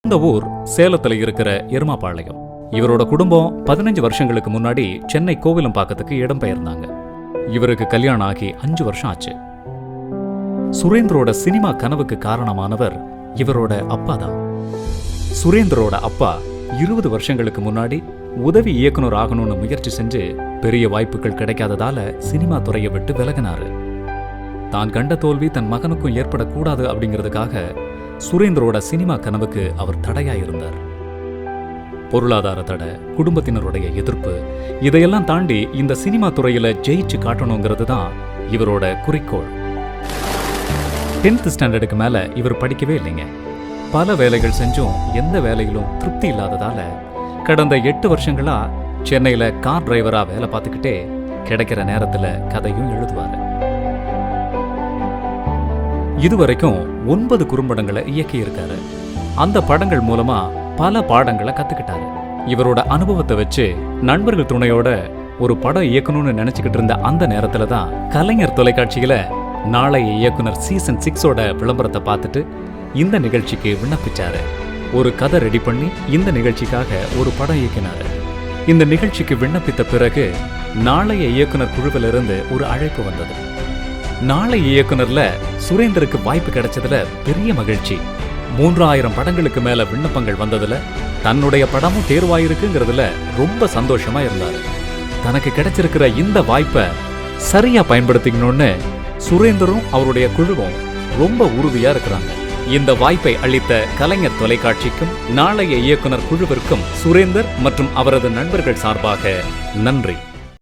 இந்த ஊர் சேலத்துல இருக்கிற எருமாபாளையம். இவரோட குடும்பம் 15 வருஷங்களுக்கு முன்னாடி சென்னை கோவிலம்பாக்கத்துக்கு இடம்பெயர்ந்தாங்க. இவருக்கு கல்யாணம் ஆகி 5 வருஷம் ஆச்சு. சுரேந்தரோட சினிமா கனவுக்கு காரணமானவர் இவரோட அப்பா தான். சுரேந்தரோட அப்பா 20 வருஷங்களுக்கு முன்னாடி உதவி இயக்குனர் ஆகணும்னு முயற்சி செஞ்சு பெரிய வாய்ப்புகள் கிடைக்காததால சினிமா துறையை விட்டு விலகினாரு. தான் கண்ட தோல்வி தன் மகனுக்கும் ஏற்படக்கூடாது அப்படிங்கிறதுக்காக சுரேந்தரோட சினிமா கனவுக்கு அவர் தடையா இருந்தார். பொருளாதார தடை, குடும்பத்தினருடைய எதிர்ப்பு, இதையெல்லாம் தாண்டி இந்த சினிமா துறையில ஜெயிச்சு காட்டணுங்கிறது தான் இவரோட குறிக்கோள். 10th ஸ்டாண்டர்டுக்கு மேல இவர் படிக்கவே இல்லைங்க. பல வேலைகள் செஞ்சும் எந்த வேலையிலும் திருப்தி இல்லாததால கடந்த 8 வருஷங்களா சென்னையில கார் டிரைவரா வேலை பார்த்துக்கிட்டே கிடைக்கிற நேரத்துல கதையும் எழுதுவாரு. இதுவரைக்கும் 9 குறும்படங்களை இயக்கி இருக்காரு. அந்த படங்கள் மூலமா பல பாடங்களை கத்துக்கிட்டாரு. இவரோட அனுபவத்தை வச்சு நண்பர்கள் துணையோட ஒரு படம் இயக்கணும்னு நினைச்சுக்கிட்டு இருந்த அந்த நேரத்துல தான் கலைஞர் தொலைக்காட்சியில நாளைய இயக்குனர் சீசன் 6ஓட விளம்பரத்தை பார்த்துட்டு இந்த நிகழ்ச்சிக்கு விண்ணப்பிச்சாரு. ஒரு கதை ரெடி பண்ணி இந்த நிகழ்ச்சிக்காக ஒரு படம் இயக்கினாரு. இந்த நிகழ்ச்சிக்கு விண்ணப்பித்த பிறகு நாளைய இயக்குனர் குழுவிலிருந்து ஒரு அழைப்பு வந்தது. நாளைய இயக்குனர்ல சுரேந்தருக்கு வாய்ப்பு கிடைச்சதுல பெரிய மகிழ்ச்சி. 3000 படங்களுக்கு மேல விண்ணப்பங்கள் வந்ததுல தன்னுடைய படமும் தேர்வாயிருக்குங்கிறதுல ரொம்ப சந்தோஷமா இருந்தாரு. தனக்கு கிடைச்சிருக்கிற இந்த வாய்ப்பை சரியா பயன்படுத்திக்கணும்னு சுரேந்தரும் அவருடைய குழுவும் ரொம்ப உறுதியா இருக்கிறாங்க. இந்த வாய்ப்பை அளித்த கலைஞர் தொலைக்காட்சிக்கும் நாளைய இயக்குனர் குழுவிற்கும் சுரேந்தர் மற்றும் அவரது நண்பர்கள் சார்பாக நன்றி.